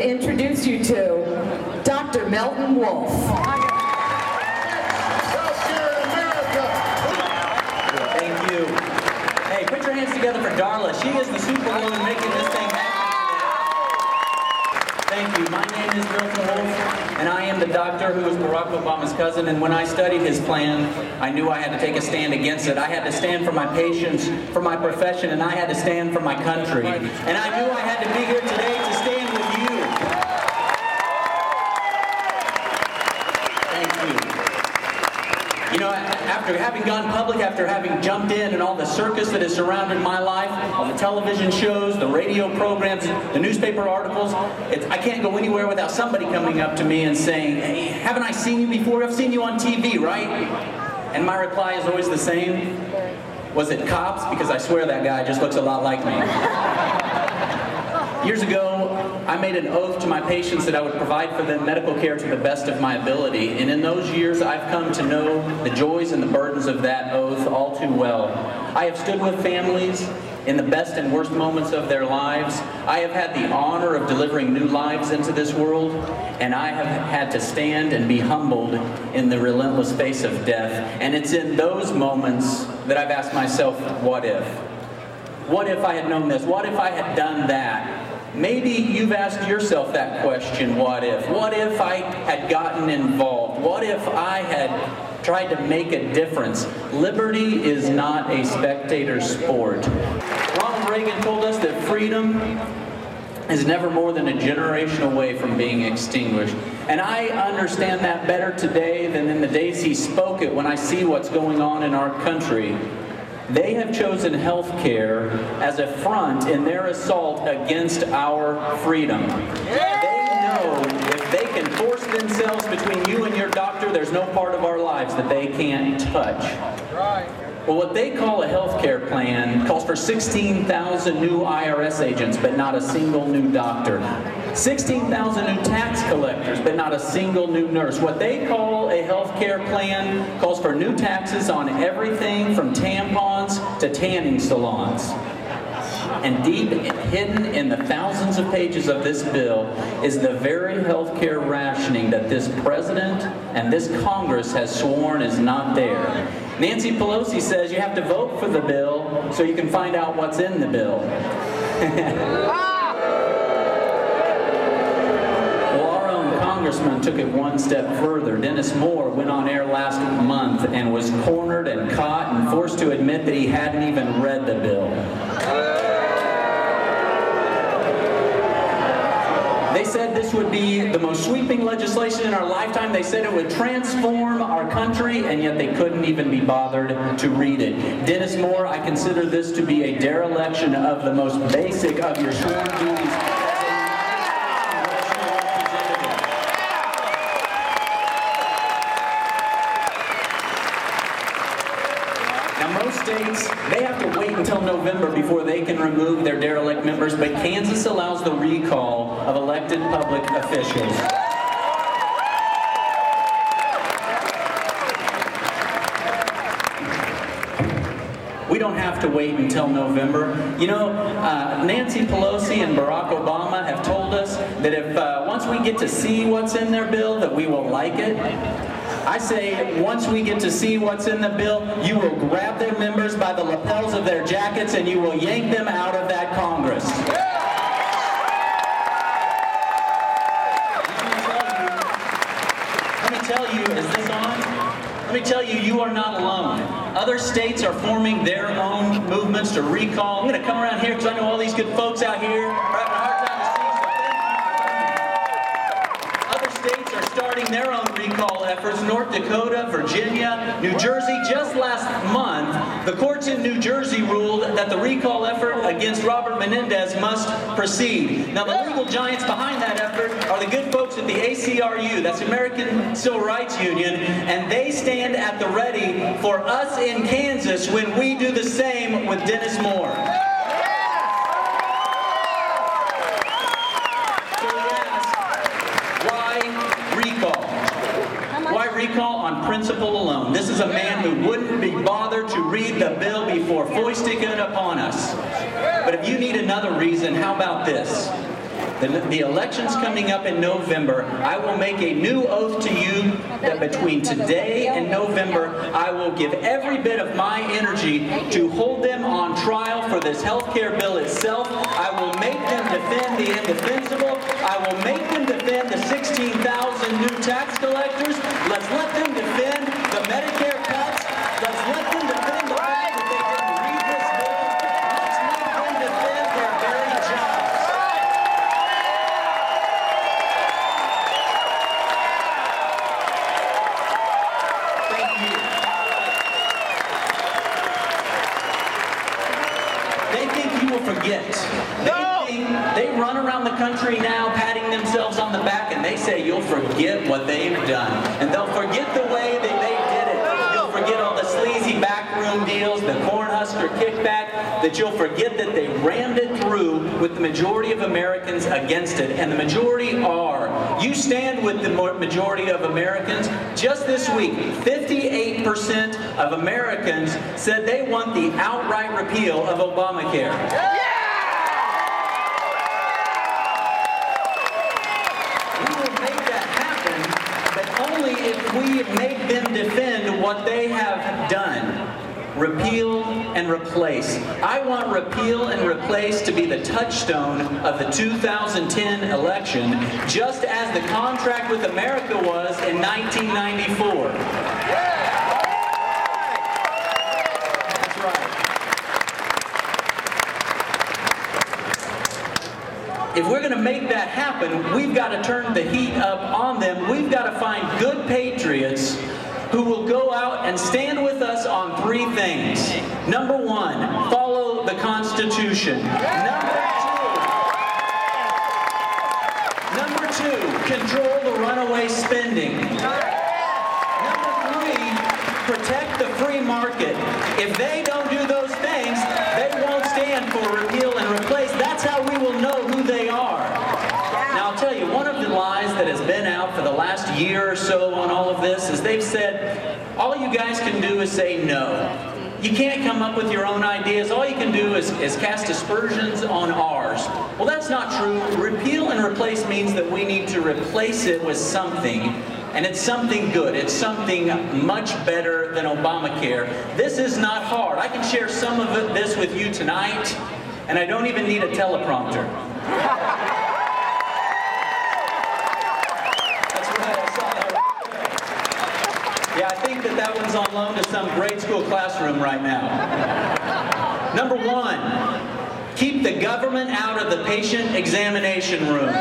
to introduce you to Dr. Milton Wolf. Thank you. Hey, put your hands together for Darla. She is the superwoman making this thing happen today. Thank you. My name is Milton Wolf, and I am the doctor who was Barack Obama's cousin. And when I studied his plan, I knew I had to take a stand against it. I had to stand for my patients, for my profession, and I had to stand for my country. And I knew I had to be here today to stand with you. You know, after having gone public, after having jumped in and all the circus that has surrounded my life, all the television shows, the radio programs, the newspaper articles, I can't go anywhere without somebody coming up to me and saying, "Hey, haven't I seen you before? I've seen you on TV, right?" And my reply is always the same. Was it cops? Because I swear that guy just looks a lot like me. Years ago, I made an oath to my patients that I would provide for them medical care to the best of my ability. And in those years, I've come to know the joys and the burdens of that oath all too well. I have stood with families in the best and worst moments of their lives. I have had the honor of delivering new lives into this world, and I have had to stand and be humbled in the relentless face of death. And it's in those moments that I've asked myself, what if? What if I had known this? What if I had done that? Maybe you've asked yourself that question, what if? What if I had gotten involved? What if I had tried to make a difference? Liberty is not a spectator sport. Ronald Reagan told us that freedom is never more than a generation away from being extinguished. And I understand that better today than in the days he spoke it when I see what's going on in our country. They have chosen health care as a front in their assault against our freedom. They know if they can force themselves between you and your doctor, there's no part of our lives that they can't touch. Well, what they call a health care plan calls for 16,000 new IRS agents, but not a single new doctor. 16,000 new tax collectors, but not a single new nurse. What they call a health care plan calls for new taxes on everything from tampons to tanning salons. And deep hidden in the thousands of pages of this bill is the very health care rationing that this president and this Congress has sworn is not there. Nancy Pelosi says you have to vote for the bill so you can find out what's in the bill. Well, our own congressman took it one step further. Dennis Moore went on air last month and was cornered and caught and forced to admit that he hadn't even read the bill. They said this would be the most sweeping legislation in our lifetime. They said it would transform our country, and yet they couldn't even be bothered to read it. Dennis Moore, I consider this to be a dereliction of the most basic of your sworn duties. States, they have to wait until November before they can remove their derelict members, but Kansas allows the recall of elected public officials. We don't have to wait until November. You know, Nancy Pelosi and Barack Obama have told us that if once we get to see what's in their bill, that we will like it. I say, once we get to see what's in the bill, you will grab their members by the lapels of their jackets and you will yank them out of that Congress. Let me tell you, is this on? Let me tell you, you are not alone. Other states are forming their own movements to recall. I'm going to come around here because I know all these good folks out here are having a hard time to see, so thank you for coming. Other states are starting their own recall efforts. North Dakota, Virginia, New Jersey. Just last month, the courts in New Jersey ruled that the recall effort against Robert Menendez must proceed. Now, the legal giants behind that effort are the good folks at the ACRU, that's American Civil Rights Union, and they stand at the ready for us in Kansas when we do the same with Dennis Moore. Recall on principle alone. This is a man who wouldn't be bothered to read the bill before foisting it upon us. But if you need another reason, how about this? The election's coming up in November. I will make a new oath to you that between today and November, I will give every bit of my energy to hold them on trial for this health care bill itself. I will make them defend the indefensible. I will make them defend the 16,000 new tax collectors. Let's let them defend the Medicare cuts. Let's let them defend the fact that they didn't read this bill. Let's let them defend their very jobs. Thank you. They think you will forget. They run around the country now patting themselves on the back and they say you'll forget what they've done. And they'll forget the way that they did it. You'll forget all the sleazy backroom deals, the Cornhusker kickback, that you'll forget that they rammed it through with the majority of Americans against it. And the majority are. You stand with the majority of Americans. Just this week, 58% of Americans said they want the outright repeal of Obamacare. Only if we make them defend what they have done. Repeal and replace. I want repeal and replace to be the touchstone of the 2010 election, just as the contract with America was in 1994. That's right. If we're going to make that happen, we've got to turn the heat up on them. We've got to find good patriots who will go out and stand with us on three things. Number one, follow the Constitution. Number two, control the runaway spending. Number three, protect the free market. If they don't do those things, they won't stand for repeal and replace. That's how we will know who they are. Now, I'll tell you, one of the lies that has been out for the last year or so on all of this is they've said, all you guys can do is say no. You can't come up with your own ideas. All you can do is cast aspersions on ours. Well, that's not true. Repeal and replace means that we need to replace it with something, and it's something good. It's something much better than Obamacare. This is not hard. I can share some of this with you tonight, and I don't even need a teleprompter. Yeah, I think that one's on loan to some grade school classroom right now. Number one, keep the government out of the patient examination rooms.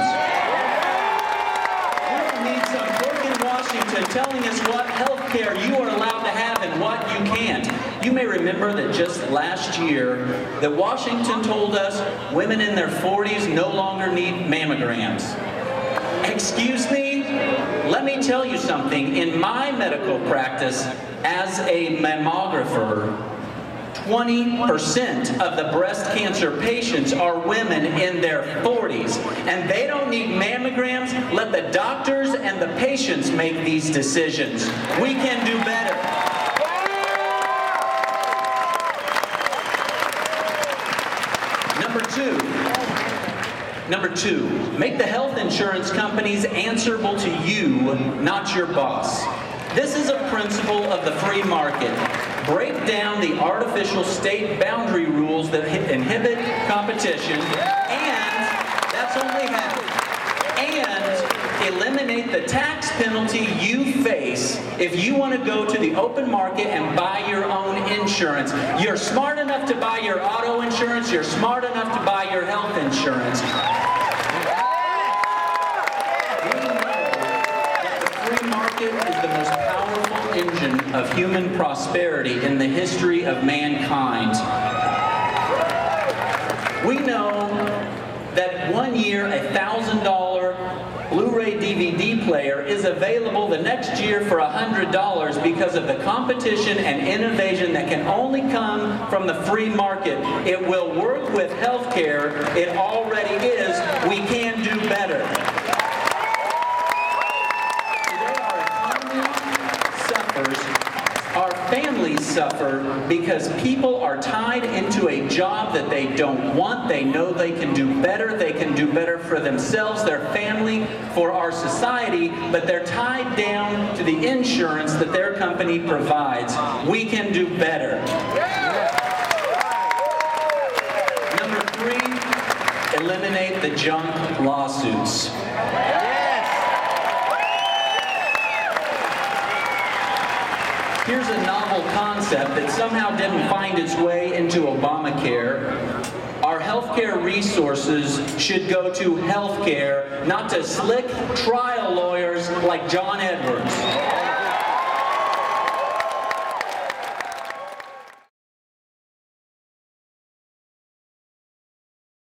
We don't need some clerk in Washington telling us what health care you are allowed to have and what you can't. You may remember that just last year that Washington told us women in their 40s no longer need mammograms. Excuse me? Let me tell you something. In my medical practice as a mammographer, 20% of the breast cancer patients are women in their 40s, and they don't need mammograms. Let the doctors and the patients make these decisions. We can do better. Number two, make the health insurance companies answerable to you, not your boss. This is a principle of the free market. Break down the artificial state boundary rules that inhibit competition, and that's only half. And eliminate the tax penalty you face if you want to go to the open market and buy your own insurance. You're smart enough to buy your auto insurance. You're smart enough to buy your health insurance. We know that the free market is the most powerful engine of human prosperity in the history of mankind. We know that 1 year, $1,000 Blu-ray DVD player is available the next year for $100 because of the competition and innovation that can only come from the free market. It will work with healthcare. It already is. We can do better. Today our economy suffers, our families suffer because people are tied into a job that they don't want. They know they can do better. They can do better for themselves, their family, for our society, but they're tied down to the insurance that their company provides. We can do better. Number 3, eliminate the junk lawsuits. Here's a novel concept that somehow didn't find its way into Obamacare. Our healthcare resources should go to healthcare, not to slick trial lawyers like John Edwards.